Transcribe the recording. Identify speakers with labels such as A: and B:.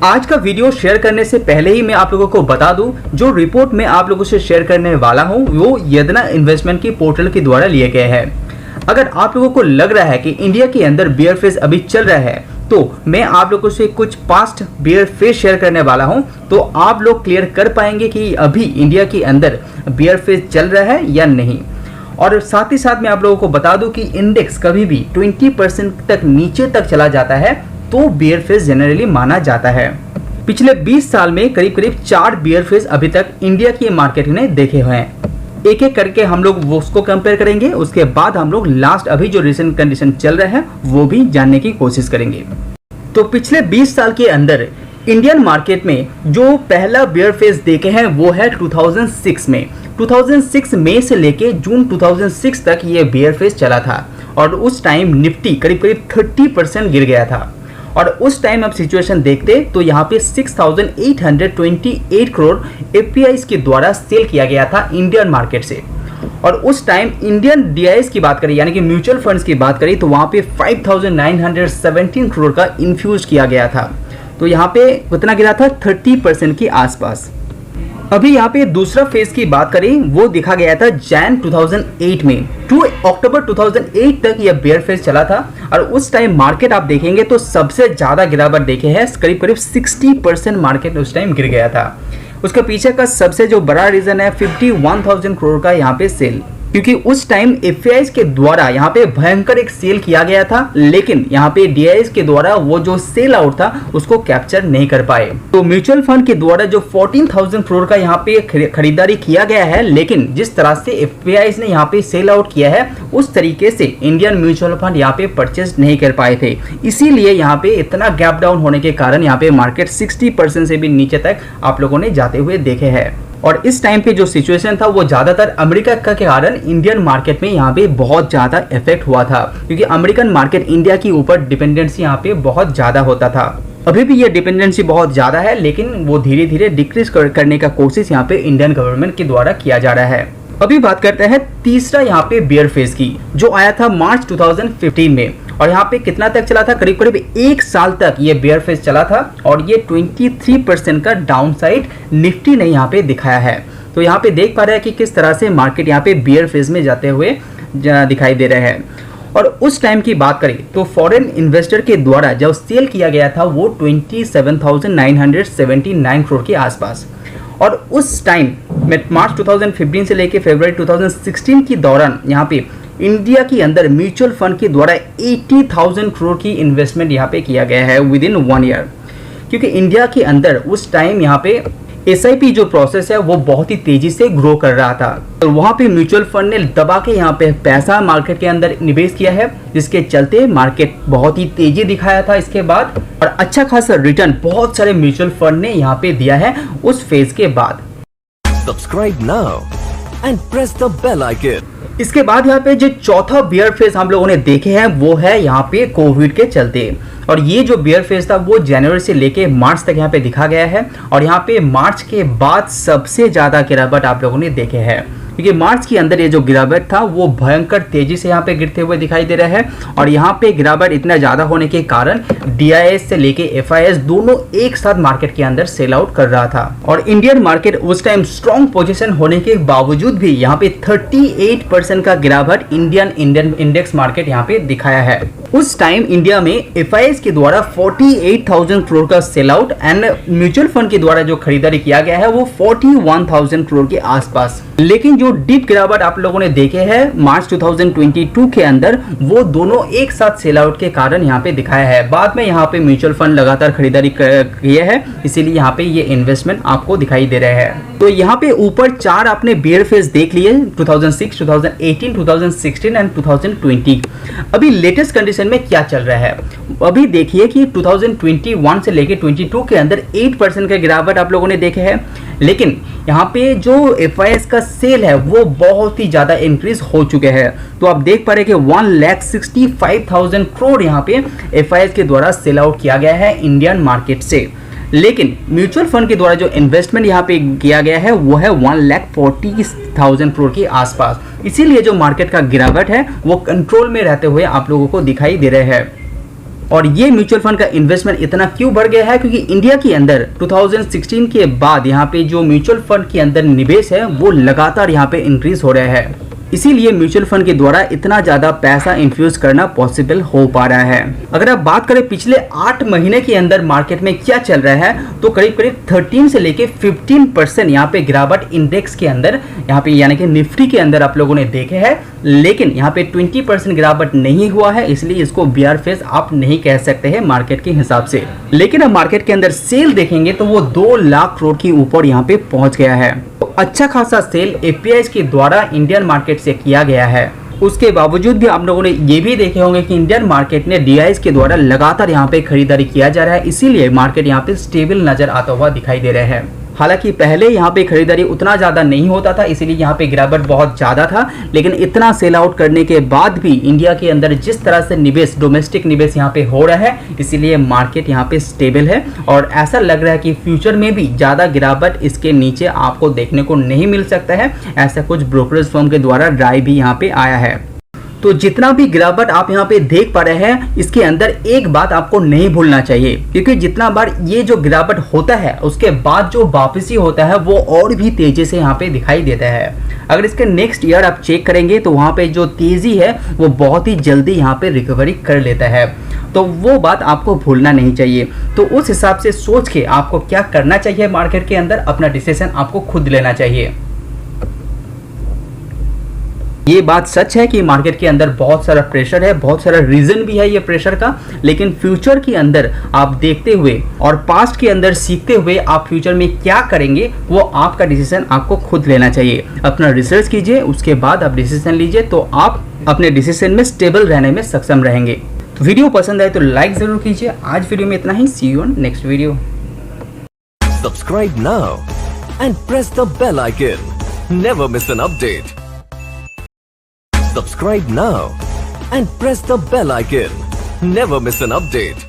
A: आज का video share करने से पहले ही मैं आप लोगों को बता दूं, जो रिपोर्ट मैं आप लोगों से शेयर करने वाला हूं वो यदना इन्वेस्टमेंट की पोर्टल के द्वारा लिए गए हैं। अगर आप लोगों को लग रहा है कि इंडिया के अंदर बियर फेज अभी चल रहा है तो मैं आप लोगों से कुछ पास्ट बियर फेज शेयर करने वाला हूं, तो आप लोग क्लियर कर पाएंगे कि अभी इंडिया के अंदर बियर फेज चल रहा है या नहीं। और साथ ही साथ मैं आप लोगों को बता दूं कि इंडेक्स कभी भी 20% तक नीचे तक चला जाता है तो बियर फेज जनरली माना जाता है। पिछले 20 साल में करीब करीब 4 बियर फेज अभी तक इंडिया की मार्केट ने देखे हुए हैं। एक एक करके हम लोग वो उसको कंपेयर करेंगे, उसके बाद हम लोग लास्ट अभी जो रिसेंट कंडीशन चल रहा है वो भी जानने की कोशिश करेंगे। तो पिछले 20 साल के अंदर इंडियन मार्केट में जो पहला बियर फेज देखे हैं वो है 2006 में। 2006 मई से लेके जून 2006 तक ये बियर फेज चला था और उस टाइम निफ्टी करीब करीब 30% गिर गया था। और उस टाइम आप सिचुएशन देखते तो यहाँ पे 6,828 करोड़ एफपीआईज के द्वारा सेल किया गया था इंडियन मार्केट से। और उस टाइम इंडियन डीआईएस की बात करें यानी कि म्यूचुअल फंड्स की बात करें तो वहाँ पे 5,917 करोड़ का इन्फ्यूज किया गया था। तो यहाँ पे कितना गिरा था, 30% के आसपास। अभी यहाँ पे दूसरा फेज की बात करें वो दिखा गया था जैन 2008 में। 2 अक्टूबर 2008 तक यह बेयर फेज चला था और उस टाइम मार्केट आप देखेंगे तो सबसे ज्यादा गिरावट देखे है, करीब करीब 60% मार्केट उस टाइम गिर गया था। उसके पीछे का सबसे जो बड़ा रीजन है 51,000 करोड़ का यहाँ पे सेल, क्योंकि उस टाइम एफआईआईज के द्वारा यहाँ पे भयंकर एक सेल किया गया था, लेकिन यहाँ पे डीआईएस के द्वारा वो जो सेल आउट था उसको कैप्चर नहीं कर पाए। तो म्यूचुअल फंड के द्वारा जो 14,000 करोड़ का यहाँ पे खरीदारी किया गया है, लेकिन जिस तरह से एफआईआईज ने यहाँ पे सेल आउट किया है उस तरीके से इंडियन म्यूचुअल फंड यहाँ पे परचेज नहीं कर पाए थे। इसीलिए यहाँ पे इतना गैप डाउन होने के कारण यहाँ पे मार्केट 60% से भी नीचे तक आप लोगों ने जाते हुए देखे हैं। और इस टाइम पे जो सिचुएशन था वो ज्यादातर अमेरिका का के कारण इंडियन मार्केट में यहाँ पे बहुत ज्यादा इफेक्ट हुआ था, क्योंकि अमेरिकन मार्केट इंडिया के ऊपर डिपेंडेंसी यहाँ पे बहुत ज्यादा होता था। अभी भी ये डिपेंडेंसी बहुत ज्यादा है, लेकिन वो धीरे धीरे डिक्रीज करने का कोशिश यहाँ पे इंडियन गवर्नमेंट के द्वारा किया जा रहा है। अभी बात करते हैं तीसरा यहाँ पे बियर फेज की, जो आया था मार्च 2015 में। और यहाँ पे कितना तक चला था, करीब करीब 1 साल तक ये बियर फेज चला था और ये 23% का डाउन साइड निफ्टी ने यहाँ पे दिखाया है। तो यहाँ पे देख पा रहे हैं कि किस तरह से मार्केट यहाँ पे बियर फेज में जाते हुए दिखाई दे रहे हैं। और उस टाइम की बात करें तो फॉरेन इन्वेस्टर के द्वारा जब सेल किया गया था वो 27,979 करोड़ के आसपास। और उस टाइम में मार्च 2015 से लेकर फरवरी 2016 के दौरान यहाँ पे इंडिया के अंदर म्यूचुअल फंड के द्वारा 80,000 करोड़ की इन्वेस्टमेंट यहाँ पे किया गया है विद इन 1 ईयर। क्योंकि इंडिया के अंदर उस टाइम यहाँ पे एसआईपी जो प्रोसेस है वो बहुत ही तेजी से ग्रो कर रहा था और वहाँ पे म्यूचुअल फंड ने दबा के यहाँ पे पैसा मार्केट के अंदर निवेश किया है, जिसके चलते मार्केट बहुत ही तेजी दिखाया था इसके बाद। और अच्छा खासा रिटर्न बहुत सारे म्यूचुअल फंड ने यहाँ पे दिया है उस फेज के बाद।
B: Subscribe now and press the bell icon.
A: इसके बाद यहाँ पे जो चौथा बियर फेज हम लोगों ने देखे हैं वो है यहाँ पे कोविड के चलते। और ये जो बियर फेज था वो जनवरी से लेके मार्च तक यहाँ पे दिखा गया है और यहाँ पे मार्च के बाद सबसे ज्यादा गिरावट आप लोगों ने देखे हैं, क्योंकि मार्च के अंदर ये जो गिरावट था वो भयंकर तेजी से यहाँ पे गिरते हुए दिखाई दे रहा है। और यहाँ पे गिरावट इतना ज्यादा होने के कारण डीआईएस से लेके एफआईआईएस दोनों एक साथ मार्केट के अंदर सेल आउट कर रहा था। और इंडियन मार्केट उस टाइम स्ट्रॉन्ग पोजीशन होने के बावजूद भी यहाँ पे 38% का गिरावट इंडियन इंडेक्स मार्केट यहाँ पे दिखाया है। उस टाइम इंडिया में एफआईआईएस के द्वारा 48,000 करोड़ का sell out and mutual fund के द्वारा जो खरीदारी किया गया है वो 41,000 करोड़ के आसपास। लेकिन जो डीप गिरावट आप लोगों ने देखे हैं मार्च 2022 के अंदर वो दोनों एक साथ सेल आउट के कारण यहाँ पे दिखाया है। बाद में यहाँ पे म्यूचुअल फंड लगातार खरीदारी किए हैं, इसीलिए यहाँ पे ये इन्वेस्टमेंट आपको दिखाई दे रहे हैं। तो यहाँ पे ऊपर 4 आपने बियर फेज देख लिए, 2006, 2018, 2016 एंड 2020। अभी लेटेस्ट कंडीशन में क्या चल रहा है अभी देखिए कि 2021 से लेके 22 के अंदर 8% का गिरावट आप लोगों ने देखे हैं, लेकिन यहाँ पे जो एफआईआईएस का सेल है वो बहुत ही ज्यादा इंक्रीज हो चुके हैं। तो आप देख पा रहे कि 1,65,000 करोड़ यहाँ पे एफआईआईएस के द्वारा सेल आउट किया गया है इंडियन मार्केट से। लेकिन म्यूचुअल फंड के द्वारा जो इन्वेस्टमेंट यहाँ पे किया गया है वो है 1,40,000 करोड़ के आसपास। इसीलिए जो मार्केट का गिरावट है वो कंट्रोल में रहते हुए आप लोगों को दिखाई दे रहे हैं। और ये म्यूचुअल फंड का इन्वेस्टमेंट इतना क्यों बढ़ गया है, क्योंकि इंडिया के अंदर 2016 के बाद यहाँ पे जो म्यूचुअल फंड के अंदर निवेश है वो लगातार यहाँ पे इंक्रीज हो रहा है। इसीलिए म्यूचुअल फंड के द्वारा इतना ज्यादा पैसा इन्फ्यूज करना पॉसिबल हो पा रहा है। अगर आप बात करें पिछले 8 महीने के अंदर मार्केट में क्या चल रहा है, तो करीब करीब 13 से लेके 15% यहाँ पे गिरावट इंडेक्स के अंदर यहाँ पे यानी कि निफ्टी के अंदर आप लोगों ने देखे हैं। लेकिन यहाँ पे 20% गिरावट नहीं हुआ है, इसलिए इसको बियर फेस आप नहीं कह सकते हैं मार्केट के हिसाब से। लेकिन अब मार्केट के अंदर सेल देखेंगे तो वो 2 लाख करोड़ के ऊपर यहाँ पे पहुंच गया है। अच्छा खासा सेल एफपीआई के द्वारा इंडियन मार्केट से किया गया है। उसके बावजूद भी आप लोगों ने ये भी देखे होंगे कि इंडियन मार्केट ने डीआईएस के द्वारा लगातार यहाँ पे खरीदारी किया जा रहा है, इसीलिए मार्केट यहाँ पे स्टेबल नजर आता हुआ दिखाई दे रहा है। हालांकि पहले यहाँ पे खरीदारी उतना ज़्यादा नहीं होता था, इसीलिए यहाँ पे गिरावट बहुत ज़्यादा था। लेकिन इतना सेल आउट करने के बाद भी इंडिया के अंदर जिस तरह से निवेश, डोमेस्टिक निवेश यहाँ पे हो रहा है, इसीलिए मार्केट यहाँ पे स्टेबल है। और ऐसा लग रहा है कि फ्यूचर में भी ज़्यादा गिरावट इसके नीचे आपको देखने को नहीं मिल सकता है। ऐसा कुछ ब्रोकरेज फर्म के द्वारा राय भी यहाँ पे आया है। तो जितना भी गिरावट आप यहाँ पे देख पा रहे हैं, इसके अंदर एक बात आपको नहीं भूलना चाहिए, क्योंकि जितना बार ये जो गिरावट होता है उसके बाद जो वापसी होता है वो और भी तेजी से यहाँ पे दिखाई देता है। अगर इसके नेक्स्ट ईयर आप चेक करेंगे तो वहाँ पे जो तेजी है वो बहुत ही जल्दी यहाँ पे रिकवरी कर लेता है। तो वो बात आपको भूलना नहीं चाहिए। तो उस हिसाब से सोच के आपको क्या करना चाहिए, मार्केट के अंदर अपना डिसीजन आपको खुद लेना चाहिए। ये बात सच है कि मार्केट के अंदर बहुत सारा प्रेशर है, बहुत सारा रीजन भी है ये प्रेशर का। लेकिन फ्यूचर के अंदर आप देखते हुए और पास्ट के अंदर सीखते हुए आप फ्यूचर में क्या करेंगे वो आपका डिसीजन आपको खुद लेना चाहिए। अपना रिसर्च कीजिए, उसके बाद आप डिसीजन लीजिए, तो आप अपने डिसीजन में स्टेबल रहने में सक्षम रहेंगे। तो वीडियो पसंद आए तो लाइक जरूर कीजिए। आज वीडियो में इतना ही। See you on next video.
B: Subscribe now and press the bell icon. Never miss an update. Subscribe now and press the bell icon. Never miss an update.